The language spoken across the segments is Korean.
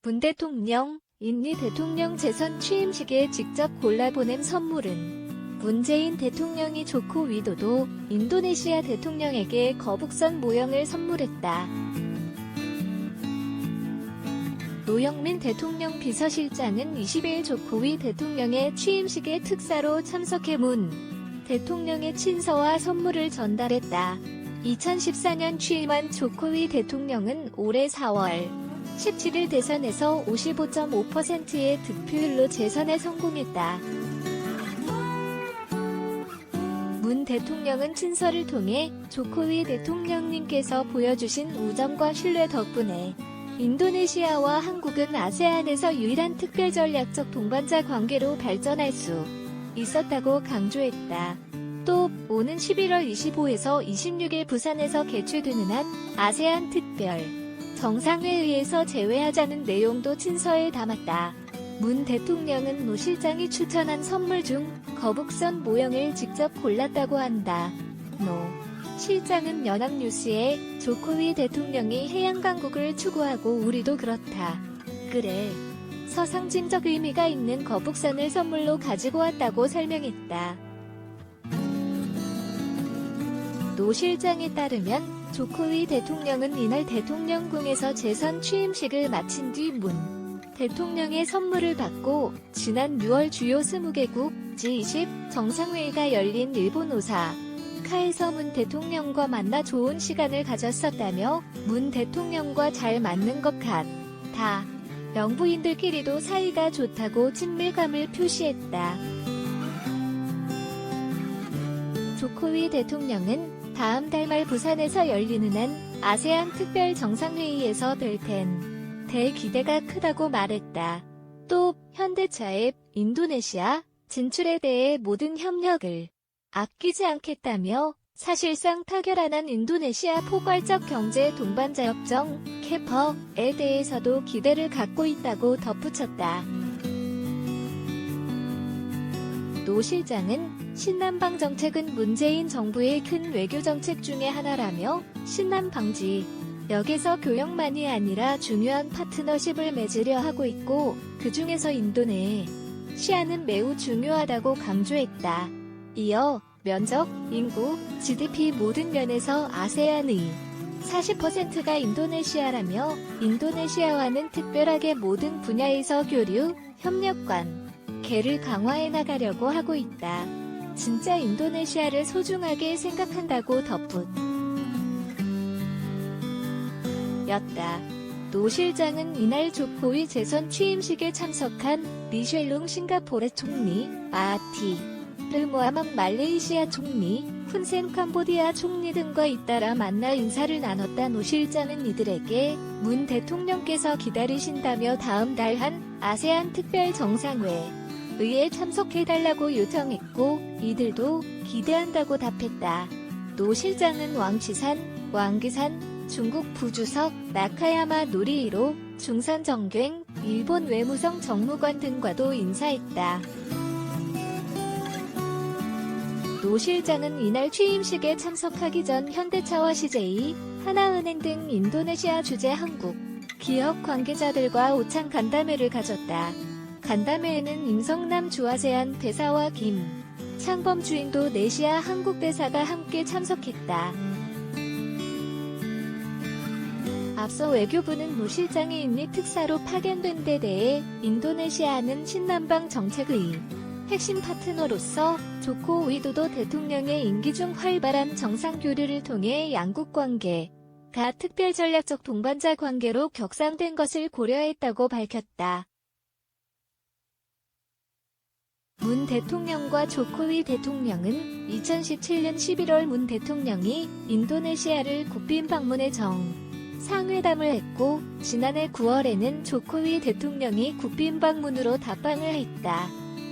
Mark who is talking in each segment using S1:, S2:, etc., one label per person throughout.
S1: 문 대통령, 인리 대통령 재선 취임식에 직접 골라보낸 선물은 문재인 대통령이 조코 위도도 인도네시아 대통령에게 거북선 모형을 선물했다. 노영민 대통령 비서실장은 20일 조코위 대통령의 취임식에 특사로 참석해 문 대통령의 친서와 선물을 전달했다. 2014년 취임한 조코위 대통령은 올해 4월 17일 대선에서 55.5%의 득표율로 재선에 성공했다. 문 대통령은 친서를 통해 조코위 대통령님께서 보여주신 우정과 신뢰 덕분에 인도네시아와 한국은 아세안에서 유일한 특별 전략적 동반자 관계로 발전할 수 있었다고 강조했다. 또 오는 11월 25에서 26일 부산에서 개최되는 한 아세안 특별 정상회의에서 제외하자는 내용도 친서에 담았다. 문 대통령은 노 실장이 추천한 선물 중 거북선 모형을 직접 골랐다고 한다. 노 실장은 연합뉴스에 조코위 대통령이 해양강국을 추구하고 우리도 그렇다. 그래. 서상징적 의미가 있는 거북선을 선물로 가지고 왔다고 설명했다. 노 실장에 따르면 조코위 대통령은 이날 대통령궁에서 재선 취임식을 마친 뒤 문 대통령의 선물을 받고 지난 6월 주요 20개국 G20 정상회의가 열린 일본 오사카에서 문 대통령과 만나 좋은 시간을 가졌었다며 문 대통령과 잘 맞는 것 같다. 영부인들끼리도 사이가 좋다고 친밀감을 표시했다. 조코위 대통령은 다음 달 말 부산에서 열리는 한 아세안 특별 정상회의에서 뵐 텐데 기대가 크다고 말했다. 또 현대차의 인도네시아 진출에 대해 모든 협력을 아끼지 않겠다며 사실상 타결안한 인도네시아 포괄적 경제 동반자 협정 캐퍼에 대해서도 기대를 갖고 있다고 덧붙였다. 노 실장은 신남방 정책은 문재인 정부의 큰 외교 정책 중의 하나라며 신남 방지 역에서 교역만이 아니라 중요한 파트너십을 맺으려 하고 있고 그 중에서 인도네시아는 매우 중요하다고 강조했다. 이어 면적, 인구, GDP 모든 면에서 아세안의 40%가 인도네시아라며 인도네시아와는 특별하게 모든 분야에서 교류, 협력 관계를 강화해 나가려고 하고 있다. 진짜 인도네시아를 소중하게 생각한다고 덧붙였다. 노 실장은 이날 조코위 재선 취임식에 참석한 리쉐룽 싱가포르 총리, 마하티르 모하맘 말레이시아 총리, 훈센 캄보디아 총리 등과 잇따라 만나 인사를 나눴다. 노 실장은 이들에게 문 대통령께서 기다리신다며 다음 달 한 아세안 특별 정상회의에 참석해달라고 요청했고 이들도 기대한다고 답했다. 노 실장은 왕치산, 왕기산, 중국 부주석, 나카야마 노리히로, 중산 정갱, 일본 외무성 정무관 등과도 인사했다. 노 실장은 이날 취임식에 참석하기 전 현대차와 CJ, 하나은행 등 인도네시아 주재 한국 기업 관계자들과 오찬 간담회를 가졌다. 간담회에는 임성남 주아세안 대사와 김창범 주인도네시아 한국 대사가 함께 참석했다. 앞서 외교부는 노 실장이 인리 특사로 파견된 데 대해 인도네시아는 신남방 정책의 핵심 파트너로서 조코 위도도 대통령의 임기 중 활발한 정상교류를 통해 양국 관계가 특별 전략적 동반자 관계로 격상된 것을 고려했다고 밝혔다. 문 대통령과 조코위 대통령은 2017년 11월 문 대통령이 인도네시아를 국빈 방문해 정상회담을 했고 지난해 9월에는 조코위 대통령이 국빈 방문으로 답방을 했다.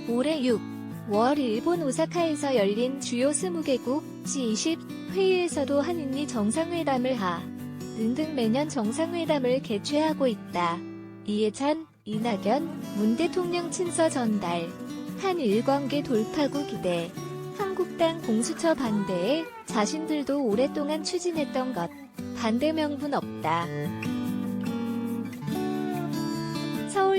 S1: 올해 6월 일본 오사카에서 열린 주요 20개국 G20 회의에서도 한인리 정상회담을 하는 등 매년 정상회담을 개최하고 있다. 이해찬, 이낙연, 문 대통령 친서 전달, 한일 관계 돌파구 기대, 한국당 공수처 반대에 자신들도 오랫동안 추진했던 것, 반대 명분 없다.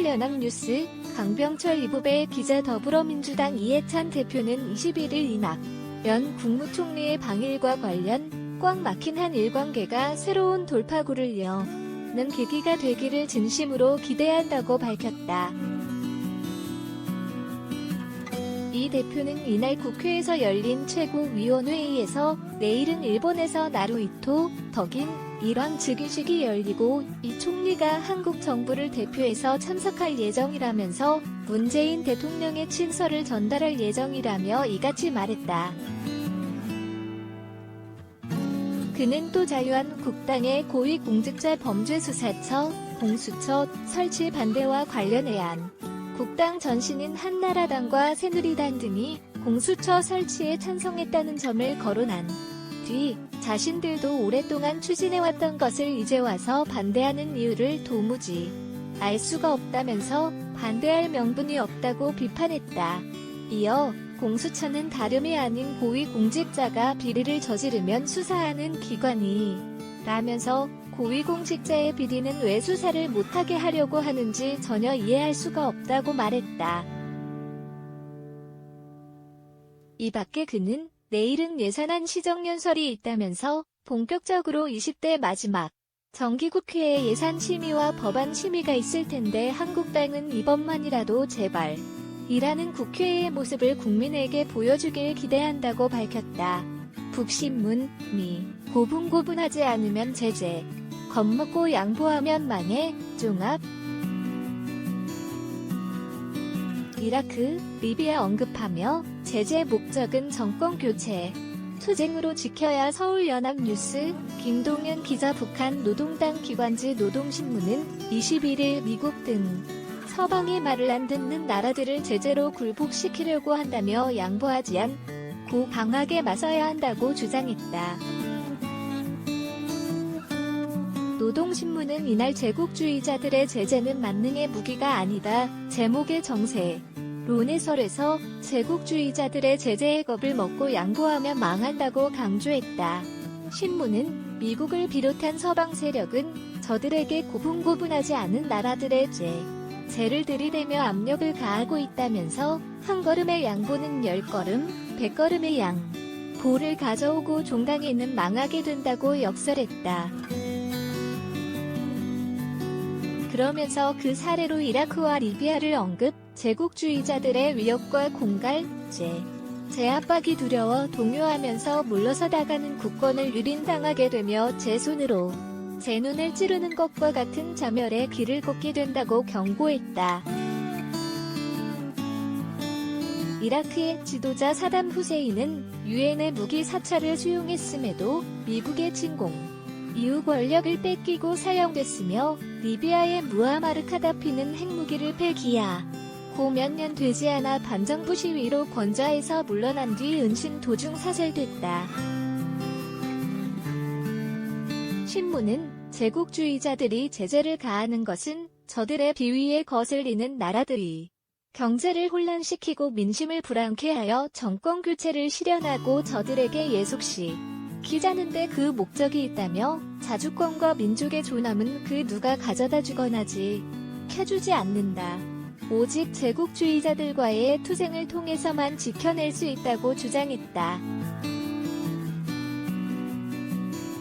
S1: 서울연합뉴스 강병철 이부배 기자. 더불어민주당 이해찬 대표는 21일 이낙연 국무총리의 방일과 관련 꽉 막힌 한 일관계가 새로운 돌파구를 여는 계기가 되기를 진심으로 기대한다고 밝혔다. 이 대표는 이날 국회에서 열린 최고위원회의에서 내일은 일본에서 나루히토 덕인 일왕 즉위식이 열리고 이 총리가 한국 정부를 대표해서 참석할 예정이라면서 문재인 대통령의 친서를 전달할 예정이라며 이같이 말했다. 그는 또 자유한국당의 고위공직자 범죄수사처 공수처 설치 반대와 관련해안 국당 전신인 한나라당과 새누리당 등이 공수처 설치에 찬성했다는 점을 거론한 뒤 자신들도 오랫동안 추진해왔던 것을 이제 와서 반대하는 이유를 도무지 알 수가 없다면서 반대할 명분이 없다고 비판했다. 이어 공수처는 다름이 아닌 고위공직자가 비리를 저지르면 수사하는 기관이 라면서 고위공직자의 비리는 왜 수사를 못하게 하려고 하는지 전혀 이해할 수가 없다고 말했다. 이 밖에 그는 내일은 예산안 시정연설이 있다면서 본격적으로 20대 마지막 정기국회에 예산심의와 법안심의가 있을 텐데 한국당은 이번만이라도 제발 이라는 국회의 모습을 국민에게 보여주길 기대한다고 밝혔다. 북신문 미 고분고분하지 않으면 제재 겁먹고 양보하면 망해 종합 이라크, 리비아 언급하며 제재 목적은 정권교체, 투쟁으로 지켜야. 서울연합뉴스 김동연 기자. 북한 노동당 기관지 노동신문은 21일 미국 등 서방의 말을 안 듣는 나라들을 제재로 굴복시키려고 한다며 양보하지 않고 강하게 맞서야 한다고 주장했다. 노동신문은 이날 제국주의자들의 제재는 만능의 무기가 아니다. 제목의 정세 론해설에서 제국주의자들의 제재의 겁을 먹고 양보하면 망한다고 강조했다. 신문은 미국을 비롯한 서방 세력은 저들에게 고분고분하지 않은 나라들의 제재를 들이대며 압력을 가하고 있다면서 한 걸음의 양보는 10걸음, 100걸음의 양보를 가져오고 종당에는 망하게 된다고 역설했다. 그러면서 그 사례로 이라크와 리비아를 언급, 제국주의자들의 위협과 공갈제, 제압박이 두려워 동요하면서 물러서다가는 국권을 유린당하게 되며 제 손으로 제 눈을 찌르는 것과 같은 자멸의 길을 걷게 된다고 경고했다. 이라크의 지도자 사담 후세인은 유엔의 무기 사찰을 수용했음에도 미국의 침공 이후 권력을 뺏기고 사형됐으며 리비아의 무아마르 카다피는 핵무기를 폐기하고 몇 년 되지 않아 반정부 시위로 권좌에서 물러난 뒤 은신 도중 사살됐다. 신문은 제국주의자들이 제재를 가하는 것은 저들의 비위에 거슬리는 나라들이 경제를 혼란시키고 민심을 불안케 하여 정권 교체를 실현하고 저들에게 예속시키자는데 그 목적이 있다며 자주권과 민족의 존엄은 그 누가 가져다 주거나지 켜주지 않는다. 오직 제국주의자들과의 투쟁을 통해서만 지켜낼 수 있다고 주장했다.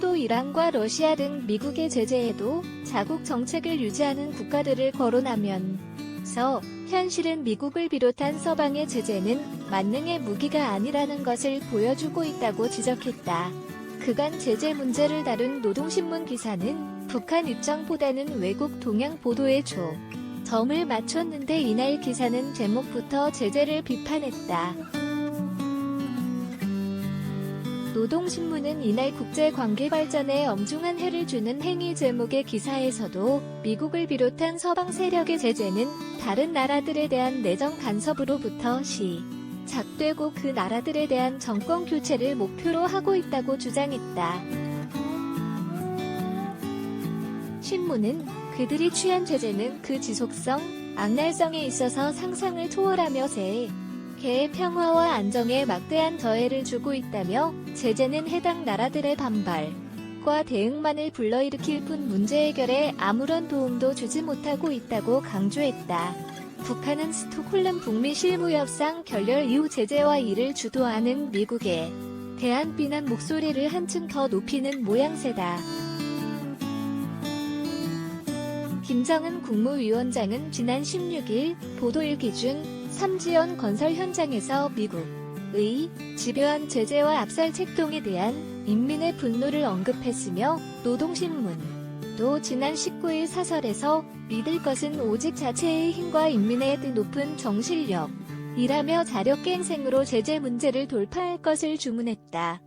S1: 또 이란과 러시아 등 미국의 제재에도 자국 정책을 유지하는 국가들을 거론하면서 현실은 미국을 비롯한 서방의 제재는 만능의 무기가 아니라는 것을 보여주고 있다고 지적했다. 그간 제재 문제를 다룬 노동신문 기사는 북한 입장보다는 외국 동향 보도에 점을 맞췄는데 이날 기사는 제목부터 제재를 비판했다. 노동신문은 이날 국제관계 발전에 엄중한 해를 주는 행위 제목의 기사에서도 미국을 비롯한 서방 세력의 제재는 다른 나라들에 대한 내정 간섭으로부터 시작되고 그 나라들에 대한 정권 교체를 목표로 하고 있다고 주장했다. 신문은 그들이 취한 제재는 그 지속성, 악랄성에 있어서 상상을 초월하며 세계의 평화와 안정에 막대한 저해를 주고 있다며 제재는 해당 나라들의 반발, 압박과 대응만을 불러일으킬 뿐 문제 해결에 아무런 도움도 주지 못하고 있다고 강조했다. 북한은 스톡홀름 북미 실무협상 결렬 이후 제재와 이를 주도하는 미국에 대한 비난 목소리를 한층 더 높이는 모양새다. 김정은 국무위원장은 지난 16일 보도일 기준 삼지연 건설 현장에서 미국의 집요한 제재와 압살 책동에 대한 인민의 분노를 언급했으며 노동신문도 지난 19일 사설에서 믿을 것은 오직 자체의 힘과 인민의 높은 정신력이라며 자력갱생으로 제재 문제를 돌파할 것을 주문했다.